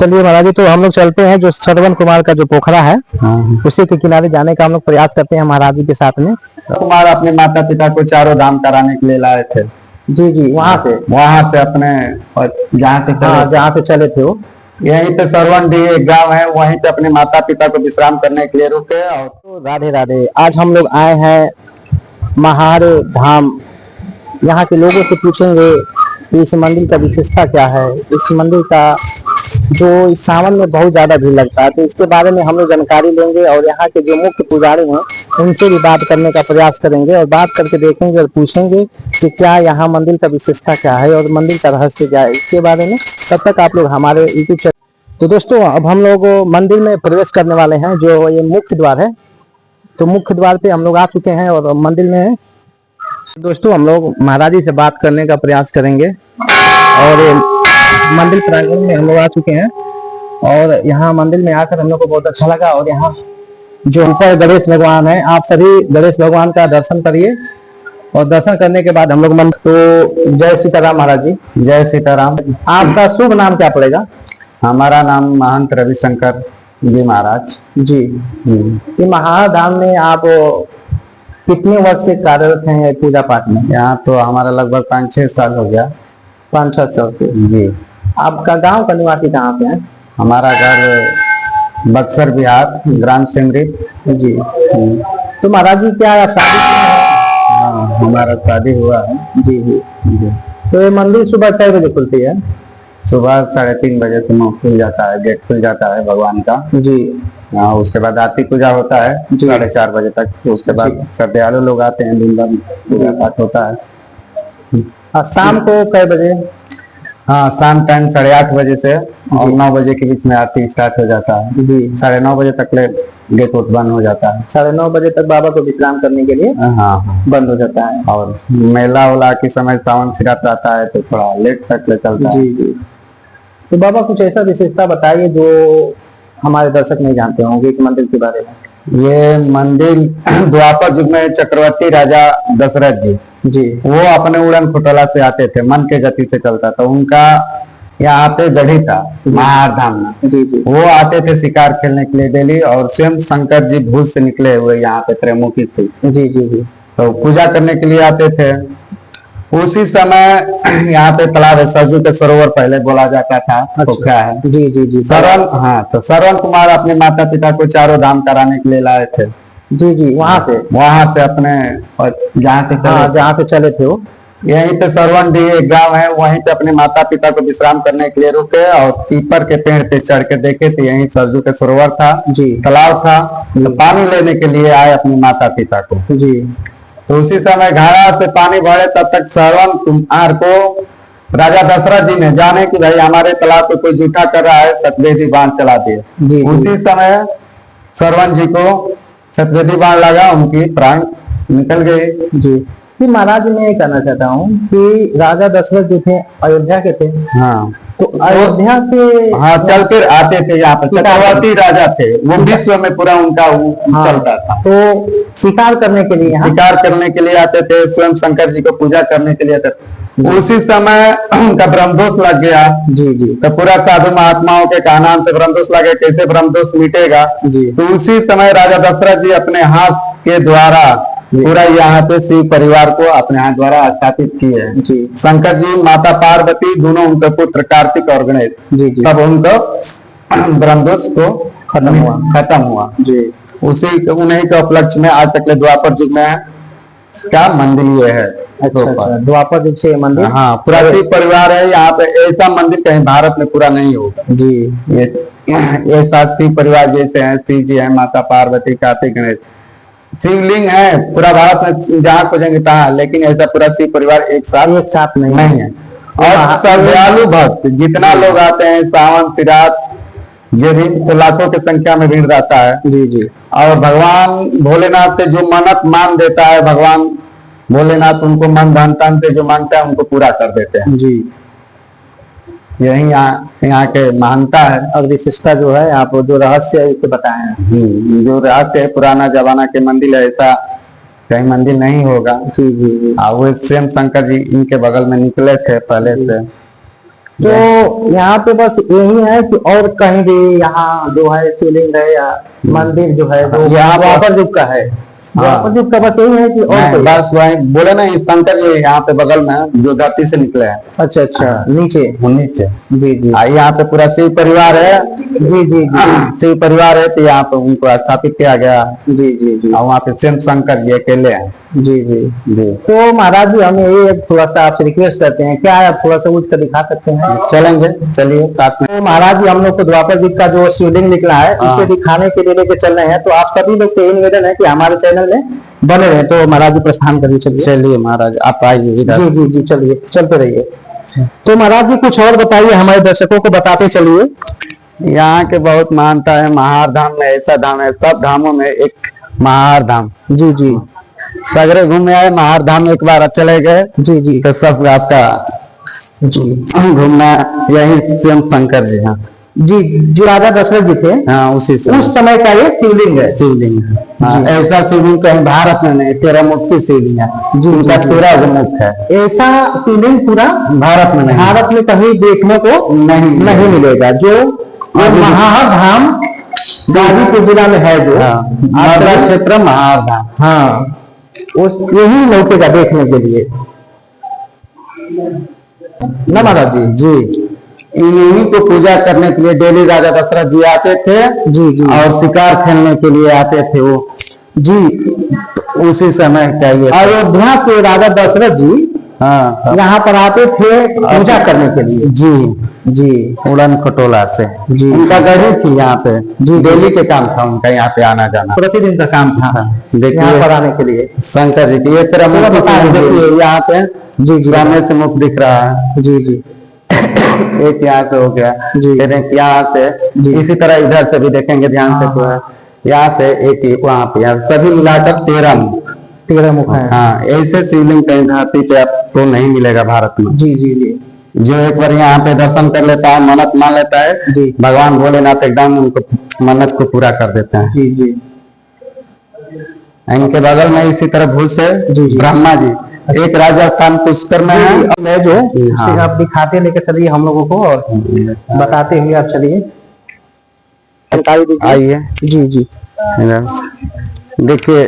चलिए महाराज जी, तो हम लोग चलते हैं जो श्रवण कुमार का जो पोखरा है उसी के किनारे जाने का हम लोग प्रयास करते हैं महाराज जी के साथ में। कुमार अपने माता पिता को चारों धाम कराने के लिए लाए थे। जी जी, वहां से अपने जहाँ पे चले थे वो यहीं पे सरवन डी एक गांव है, वहीं पे अपने माता पिता को विश्राम करने के लिए रुके। और तो राधे राधे, आज हम लोग आए हैं महारे धाम। यहाँ के लोगों से पूछेंगे इस मंदिर का विशेषता क्या है, इस मंदिर का जो इस सावन में बहुत ज्यादा भीड़ लगता है, तो इसके बारे में हम लोग जानकारी लेंगे और यहाँ के जो मुख्य पुजारी हैं उनसे भी बात करने का प्रयास करेंगे और बात करके देखेंगे और पूछेंगे कि क्या यहाँ मंदिर का विशेषता क्या है और मंदिर का रहस्य क्या है इसके बारे में। तब तक आप लोग हमारे यूट्यूब चैनल। तो दोस्तों, अब हम लोग मंदिर में प्रवेश करने वाले हैं, जो ये मुख्य द्वार है। तो मुख्य द्वार पे हम लोग आ चुके हैं और मंदिर में दोस्तों हम लोग महाराज जी से बात करने का प्रयास करेंगे। और मंदिर प्रांगण में हम लोग आ चुके हैं और यहाँ मंदिर में आकर हम लोग को बहुत अच्छा लगा। और यहाँ जो ऊपर गणेश भगवान है, आप सभी गणेश भगवान का दर्शन करिए और दर्शन करने के बाद हम लोग तो जय सीताराम महाराज जी। जय सीताराम। आपका शुभ नाम क्या पड़ेगा? हमारा नाम महंत रविशंकर जी महाराज जी। ये महाधाम में आप कितने वर्ष से कार्यरत हैं पूजा पाठ में? यहाँ तो हमारा लगभग 5-6 साल हो गया। 5-6 साल से जी। आपका गांव का निवासी कहाँ पे है? हमारा घर बक्सर बिहार, ग्राम सिमरी। जी। तो महाराज जी क्या आप शादी? हाँ, हमारा शादी हुआ है। जी जी जी। तो ये मंदिर सुबह 6 बजे खुलती है? सुबह 3:30 बजे से मुंह खुल जाता है, गेट खुल जाता है भगवान का। जी। हाँ, उसके बाद आरती पूजा होता है 4:30 बजे तक। तो उसके बाद श्रद्धालु लोग आते हैं, दिन भर पूजा पाठ होता है। और शाम को कै बजे? हाँ, शाम टाइम 8:30 बजे से और 9 बजे के बीच में आरती स्टार्ट हो जाता है। जी। 9:30 बजे तक ले गेट बंद हो जाता है। 9:30 बजे तक बाबा को विश्राम करने के लिए हाँ बंद हो जाता है। और मेला उला के समय सावन फिरात रहता है तो थोड़ा लेट तक ले चलता है। जी जी। तो बाबा कुछ ऐसा विशेषता बताइए जो हमारे दर्शक नहीं जानते होंगे इस मंदिर के बारे में। ये मंदिर द्वापर युग में चक्रवर्ती राजा दशरथ जी वो अपने उड़न खटोला से आते थे, मन के गति से चलता था। उनका यहाँ पे गढ़ी था महारधाम में। जी जी। वो आते थे शिकार खेलने के लिए डेली, और स्वयं शंकर जी भूज से निकले हुए यहाँ पे त्रैमुखी से। जी जी जी। तो पूजा करने के लिए आते थे। उसी समय यहाँ पे तालाब है, सरजू के सरोवर पहले बोला जाता था। पोखरा है। जी जी जी। श्रवण, हाँ, तो श्रवण कुमार अपने माता पिता को चारों धाम कराने के लिए लाए थे। जी जी। वहाँ से अपने जहाँ पे चले थे वो यहीं पे सरवन डी एक गांव है, वहीं पे अपने माता पिता को विश्राम करने के लिए रुके और पीपर के पेड़ पे चढ़ के देखे थे, यहीं सरजू के सरोवर था। जी। तालाब था। तो पानी लेने के लिए आए अपने माता पिता को। जी। तो उसी समय घड़ा से पानी भरे, तब तक श्रवण कुमार को राजा दशरथ जी ने जाने कि भाई हमारे तालाब पे कोई जूठा कर रहा है, सतवेदी बांध चला दिए। उसी समय श्रवण जी को सतवेदी बांध लगा, उनकी प्राण निकल गए। जी। कि महाराज मैं ये कहना चाहता हूँ कि राजा दशरथ जो थे अयोध्या के थे। हाँ, तो अयोध्या से हाँ चल कर आते थे यहाँ पे। चक्रवर्ती राजा थे वो, विश्व में पूरा उनका चलता था। तो शिकार करने के लिए आते थे, स्वयं शंकर जी को पूजा करने के लिए आते थे। उसी समय उनका ब्रह्मदोष लग गया। जी जी। तो पूरा साधु महात्माओं के कहना से ब्रह्मदोष लगे, कैसे ब्रह्मदोष मिटेगा। जी। तो उसी समय राजा दशरथ जी अपने हाथ के द्वारा पूरा यहाँ पे शिव परिवार को अपने हाथ द्वारा स्थापित किए। जी। शंकर जी, माता पार्वती, दोनों उनके पुत्र कार्तिक और गणेश। जी जी। तब उनको ब्रह्मदोष को खत्म हुआ। जी। उन्हीं के उपलक्ष्य में आज तक द्वापर युग में क्या मंदिर ये है। अच्छा, द्वापर युग से मंदिर। हाँ, पूरा शिव परिवार है यहाँ पे। ऐसा मंदिर कहीं भारत में पूरा नहीं होगा। जी। ये सात शिव परिवार जैसे हैं, शिव जी है, माता पार्वती, कार्तिक, गणेश। शिवलिंग है पूरा भारत में, जहाँ खोजेंगे तहाँ, लेकिन ऐसा पूरा शिव परिवार एक साथ नहीं है। और श्रद्धालु भक्त जितना लोग आते हैं सावन फिरात, ये भी तो लाखों की संख्या में भीड़ रहता है। जी जी। और भगवान भोलेनाथ से जो मन्नत मान देता है, भगवान भोलेनाथ उनको मन धन से जो मांगता है उनको पूरा कर देते हैं। जी। यही यहाँ के मानता है। और विशेषता जो है आप जो रहस्य है उसे बताए हैं। जो रहस्य है, पुराना जमाना के मंदिर है, ऐसा कहीं मंदिर नहीं होगा। जी जी। वो स्वयं शंकर जी इनके बगल में निकले थे पहले से। तो यहाँ पे बस यही है कि और कहीं भी यहाँ जो है शिवलिंग है या मंदिर जो है वो यहाँ पर- द्वापर युग का है, द्वापर युग का बस यही है कि और नहीं, कोई? बस वही बोले ना, ये शंकर जी यहाँ पे बगल में है, जो धरती से निकले हैं अच्छा अच्छा, नीचे। नीचे। जी जी यहाँ पे पूरा शिव परिवार है, जी जी शिव परिवार है, तो यहाँ पे उनको स्थापित किया गया है। जी जी जी और वहाँ पे स्वयं शंकर जी अकेले हैं। जी जी। जी तो महाराज जी हमें ये थोड़ा सा आपसे रिक्वेस्ट करते हैं, क्या आप थोड़ा सा उठ कर दिखा सकते हैं? चलेंगे, चलिए साथ में। तो महाराज जी हम लोग को द्वापर युग का जो शिवलिंग निकला है हाँ। उसे दिखाने के लिए लेके चल रहे हैं, तो आप सभी लोग को ये निवेदन है कि हमारे चैनल में बने रहे। तो महाराज जी प्रस्थान करिए, चलिए। चलिए महाराज, आप आइए इधर। जी जी जी, चलिए चलते रहिए। तो महाराज जी कुछ और बताइए, हमारे दर्शकों को बताते चलिए। यहाँ के बहुत मानता है, महार धाम में ऐसा धाम है, सब धामों में एक महार धाम। जी जी सगरे घूमे आए, महार धाम एक बार चले गए जी जी तो सब आपका जी घूमना यही स्वयं शंकर जी। हाँ जी, जो राजा दशरथ जी थे हाँ, उसी से उस समय का ये शिवलिंग है। शिवलिंग है। हाँ, जी। ऐसा शिवलिंग कहीं भारत में नहीं, 13 मुख की शिवलिंग है। जी, उनका जी। 13 मुख है, ऐसा शिवलिंग पूरा भारत में नहीं। भारत में कहीं देखने को नहीं मिलेगा। जो महार धाम गाजीपुर जिला में है, जो हाँ, नर्मदा क्षेत्र महार धाम। हाँ, उस यही मौके का देखने के लिए ना महाराज जी। जी, इन्हीं को पूजा करने के लिए डेली राजा दशरथ जी आते थे। जी जी और शिकार खेलने के लिए आते थे वो। जी, उसी समय का ये था। अयोध्या के राजा दशरथ जी हाँ यहाँ पर आते थे पूजा करने के लिए। जी जी उड़न खटोला से। जी। उनका गढ़ी थी यहाँ पे। जी। डेली के काम था उनका यहाँ पे आना जाना। प्रतिदिन का काम था देखिए यहाँ पर आने के लिए। शंकर जी की ये तरह थोड़ा मुख बता दीजिए। देखिए, यहाँ पे जी जी सामने से मुख दिख रहा है। जी जी एक यहाँ से हो गया, जी। फिर एक यहाँ से, जी। इसी तरह इधर से भी देखेंगे ध्यान से तो है। यहाँ से एक वहाँ पे, यहाँ सभी मिलाकर 13 मुख। 13 मुख है। हाँ, ऐसे शिवलिंग कहीं धरती पे आपको नहीं मिलेगा भारत में। जी जी जी जो एक बार यहाँ पे दर्शन कर लेता है, मन्नत मान लेता है, जी भगवान भोलेनाथ एकदम उनको मन्नत को पूरा कर देते हैं। जी जी इनके बगल में इसी तरह भूस है, जी, जी। ब्रह्मा जी, एक राजस्थान पुष्कर में है। मैं जो हाँ। उसे आप दिखाते लेकर चलिए हम लोगों को, और बताते हुए आप चलिए, जानकारी दीजिए। आइए जी जी इधर से। देखिए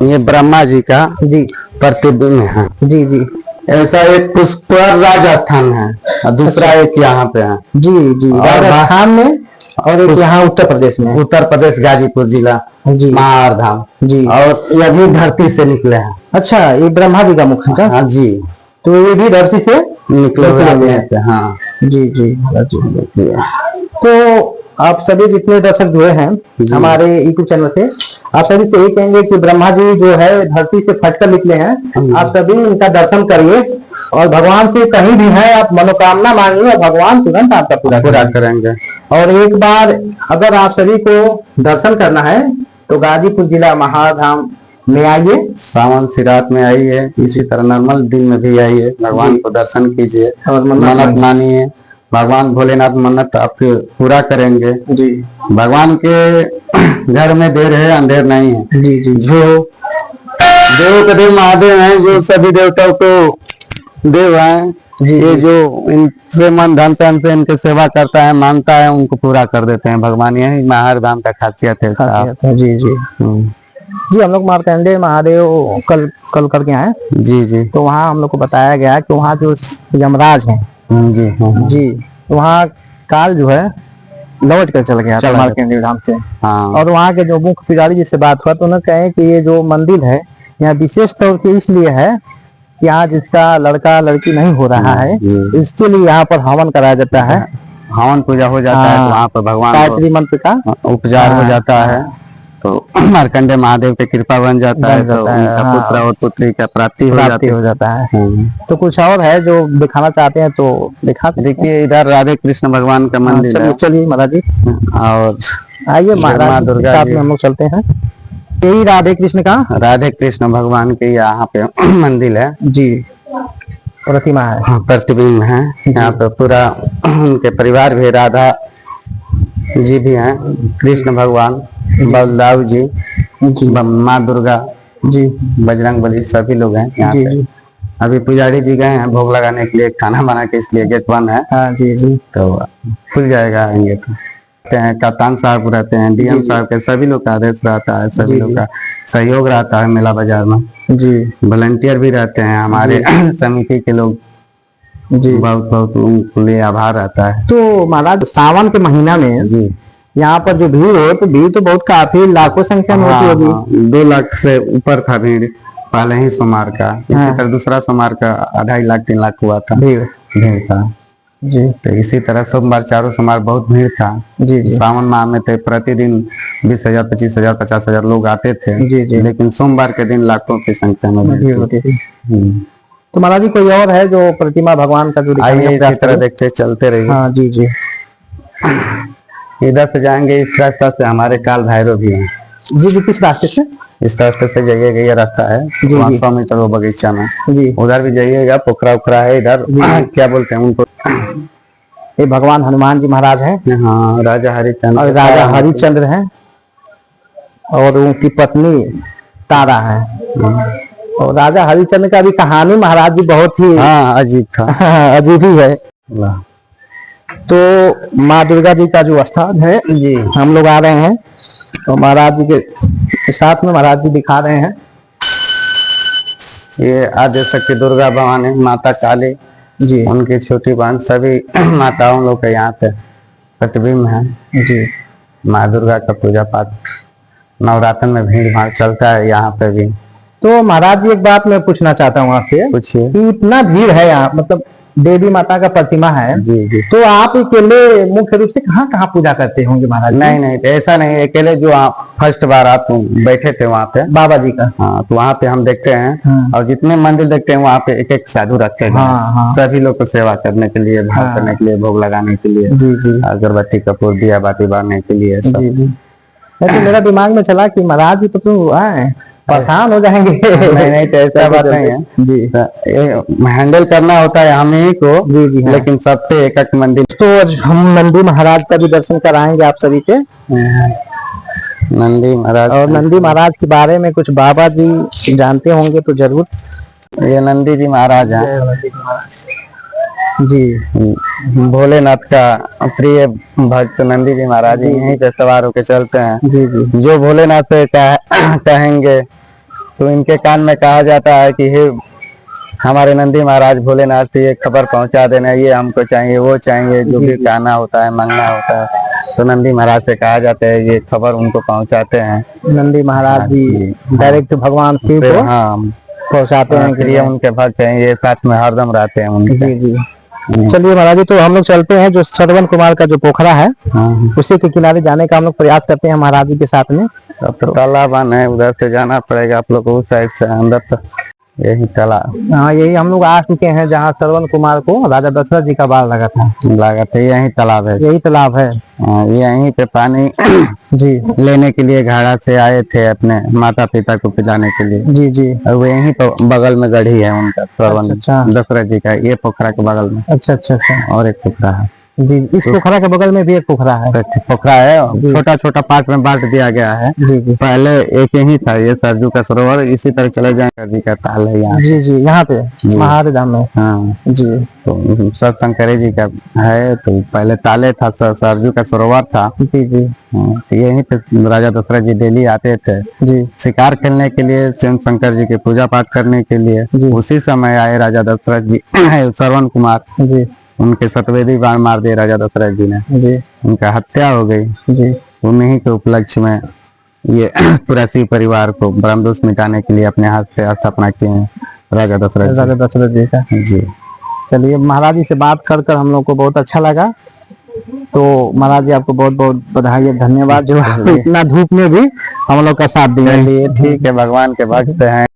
ये ब्रह्मा जी का जी प्रतिबिंब है। जी जी ऐसा एक पुष्कर राजस्थान है और दूसरा एक यहाँ पे है, जी जी, और राजस्थान में, और एक यहाँ उत्तर प्रदेश में। उत्तर प्रदेश गाजीपुर जिला, जी महार धाम। जी, और ये भी धरती से निकले हैं। अच्छा, ये ब्रह्मा जी का मुख है क्या? हाँ जी, तो ये भी धरती से निकले हुए निकले हैं से। हाँ जी जी जी। तो आप सभी जितने दर्शक जुड़े हैं हमारे यूट्यूब चैनल से, आप सभी से यही कहेंगे कि ब्रह्मा जी जो है धरती से फटकर निकले हैं। आप सभी इनका दर्शन करिए और भगवान से कहीं भी है आप मनोकामना मांगिए और भगवान तुरंत आपका पूरा करेंगे। और एक बार अगर आप सभी को दर्शन करना है तो गाजीपुर जिला महार धाम में आइए, सावन शिवरात में आइए, इसी तरह नॉर्मल दिन में भी आइए, भगवान को दर्शन कीजिए और मन्नत मानिए। भगवान भोलेनाथ मन्नत आपके पूरा करेंगे। जी भगवान के घर में देर है, अंधेर नहीं है। जी जी जो देव के देव महादेव हैं, जो सभी देवताओं को देव हैं, जी, ये जी। जो इनसे मन धन तन से इनके सेवा करता है, मानता है, उनको पूरा कर देते हैं भगवान। यही महार धाम का खासियत है साहब। जी जी जी, हम लोग मार्कंडेय महादेव कल करके आए, जी जी तो वहाँ हम लोग को बताया गया कि वहाँ जो यमराज हैं जी हाँ जी, वहाँ काल जो है लौट कर चल गया था चला मार्कंडेय धाम से। हाँ और वहाँ के जो मुख्य पुजारी जी से बात हुआ तो उन्होंने कहे कि ये जो मंदिर है यहाँ विशेष तौर पे इसलिए है कि यहाँ जिसका लड़का लड़की नहीं हो रहा है जी। इसके लिए यहाँ पर हवन कराया जाता है, हवन पूजा हो जाता है, तो वहाँ पर भगवान गायत्री मंत्र का को उपचार हो हाँ। जाता है, तो मार्कंडेय महादेव की कृपा बन जाता है, बन तो जाता है, उनका हाँ। पुत्र और पुत्री का प्राप्ति हो जाती हो जाता है। है। तो कुछ और है जो दिखाना चाहते हैं तो दिखा सकते हैं। देखिए इधर राधे कृष्ण भगवान का हाँ, मंदिर चलिए है, चलिए महाराज जी और आइए, माँ महाराज जी के दुर्गा साथ जी। में हम लोग चलते हैं। यही राधे कृष्ण का राधे कृष्ण भगवान के यहाँ पे मंदिर है, जी प्रतिमा है। हाँ, प्रतिबिंब है। यहाँ पे पूरा उनके परिवार भी, राधा जी भी हैं, कृष्ण भगवान, बलदाव जी, जी माँ दुर्गा, जी बजरंग बली, सभी लोग हैं यहाँ जी पे। जी अभी पुजारी जी गए हैं भोग लगाने के लिए, खाना बना के, इसलिए गेट बंद है। हाँ जी जी। तो खुल जाएगा, आएंगे तो। रहते हैं कप्तान साहब रहते हैं, डीएम साहब के, सभी लोग का आदेश रहता है, सभी लोग का सहयोग रहता है मेला बाजार में जी। वॉलंटियर भी रहते हैं हमारे समिति के लोग जी। बहुत बहुत उनके लिए आभार रहता है। तो महाराज सावन के महीना में जी यहाँ पर जो भीड़ हो, तो भीड़ तो बहुत काफी लाखों संख्या में होती होगी। 2 लाख से ऊपर था भीड़ पहले ही सोमवार का। इसी तरह दूसरा सोमवार का 2.5 लाख 3 लाख हुआ था भीड़ था जी। तो इसी तरह सोमवार चारों सोमवार बहुत भीड़ था जी जी। सावन माह में थे प्रतिदिन 20,000 25,000 50,000 लोग आते थे। जी जी। लेकिन सोमवार के दिन लाखों की संख्या में भीड़ होती थी। तो महाराज जी कोई और है जो प्रतिमा भगवान का जो आइए इसी तरह देखते चलते रहिए। हाँ जी जी। इधर से जाएंगे, इस रास्ता से हमारे काल भैरव भी हैं। जी जी। किस रास्ते से? इस रास्ते से जाइएगा, ये रास्ता है 100 मीटर वो बगीचा में जी। उधर भी जाइएगा, पोखरा उखरा है इधर क्या बोलते हैं उनको, ये भगवान हनुमान जी महाराज हैं। हाँ राजा हरिचंद्र, और राजा हरिचंद्र हैं और उनकी पत्नी तारा है। और राजा हरिचंद्र का भी कहानी महाराज जी बहुत ही अजीब था। अजीब ही है। तो माँ दुर्गा जी का जो स्थान है जी, हम लोग आ रहे हैं तो महाराज जी के साथ में महाराज जी दिखा रहे हैं। ये आद्य शक्ति दुर्गा भवानी, माता काली जी, उनकी छोटी बहन, सभी माताओं लोग के यहाँ पे प्रतिबिंब है जी। माँ दुर्गा का पूजा पाठ नवरात्र में भीड़ भाड़ चलता है यहाँ पे भी। तो महाराज जी एक बात मैं पूछना चाहता हूँ आपसे, पूछिए। कि इतना भीड़ है यहाँ, मतलब देवी माता का प्रतिमा है जी जी। तो आप अकेले मुख्य रूप से कहाँ कहाँ पूजा करते होंगे महाराज जी? नहीं ऐसा नहीं, अकेले जो आप फर्स्ट बार आप बैठे थे वहाँ पे बाबा जी का, हाँ, तो वहाँ पे हम देखते हैं और जितने मंदिर देखते हैं वहाँ पे एक एक साधु रखे गए सभी लोग को सेवा करने के लिए, भाव करने के लिए, भोग लगाने के लिए, जी जी, अगरबत्ती कपूर दिया बाती बांधने के लिए सब। जी जी। तो मेरा दिमाग में चला कि महाराज जी तो आए परेशान हो जाएंगे। नहीं तो ऐसा बात नहीं है जी, हैंडल करना होता है हम ही को जी जी। लेकिन सब पे एक एक मंदिर। तो हम नंदी महाराज का भी दर्शन कराएंगे आप सभी के। नंदी महाराज, और नंदी महाराज के बारे में कुछ बाबा जी जानते होंगे तो जरूर। ये नंदी जी महाराज हैं जी, भोलेनाथ का प्रिय भक्त नंदी जी महाराज यहीं पे सवार होके चलते हैं। जी जी। जो भोलेनाथ से कहेंगे तो इनके कान में कहा जाता है कि हे हमारे नंदी महाराज भोलेनाथ से ये खबर पहुंचा देना, ये हमको चाहिए, वो चाहिए, जो भी कहना होता है, मांगना होता है तो नंदी महाराज से कहा जाता है, ये खबर उनको पहुंचाते हैं। नंदी महाराज जी डायरेक्ट भगवान शिव को पहुंचाते हैं कि ये उनके भक्त हैं, ये साथ में हरदम रहते हैं उनके। जी जी। चलिए महाराज जी, तो हम लोग चलते हैं, जो श्रवण कुमार का जो पोखरा है उसी के किनारे जाने का हम लोग प्रयास करते हैं महाराज जी के साथ में। तो तालाब है, उधर से जाना पड़ेगा आप लोग को, उस साइड से अंदर तक यही तालाब। हाँ, यही हम लोग आ चुके हैं जहाँ श्रवण कुमार को राजा दशरथ जी का बाढ़ लगा था। यही तालाब है, यही तालाब है। यहीं पे पानी जी लेने के लिए घाड़ा से आए थे अपने माता पिता को पिलाने के लिए। जी जी। और वो यहीं तो बगल में गढ़ी है उनका, श्रवण अच्छा। दशरथ जी का, ये पोखरा के बगल में। अच्छा अच्छा अच्छा। और एक पोखरा है जी, इस पोखरा के बगल में भी एक पोखरा है। पोखरा है, छोटा छोटा पार्ट में बांट दिया गया है। जी जी। पहले एक ही था ये सरजू का सरोवर, इसी तरह चले जाएंगे जी का ताल है यहाँ। जी जी, यहाँ पे महादेव धाम में। हाँ जी। तो सब शंकरे जी का है, तो पहले ताले था, सरजू का सरोवर था। जी जी। तो यहीं पे राजा दशरथ जी डेली आते थे जी, शिकार खेलने के लिए, स्वयं शंकर जी की पूजा पाठ करने के लिए। उसी समय आए राजा दशरथ जी श्रवण कुमार जी, उनके सतवेदी बाण मार दिए राजा दशरथ जी ने जी, उनका हत्या हो गई जी। उन्हीं के उपलक्ष्य में ये पूरा शिव परिवार को ब्रह्मदोष मिटाने के लिए अपने हाथ से स्थापना किए हैं राजा दशरथ जी का जी। चलिए महाराज जी से बात कर कर हम लोग को बहुत अच्छा लगा। तो महाराज जी आपको बहुत बहुत बधाई, धन्यवाद जो इतना धूप में भी हम लोग का साथ दिया। चलिए ठीक है, भगवान के भक्त हैं।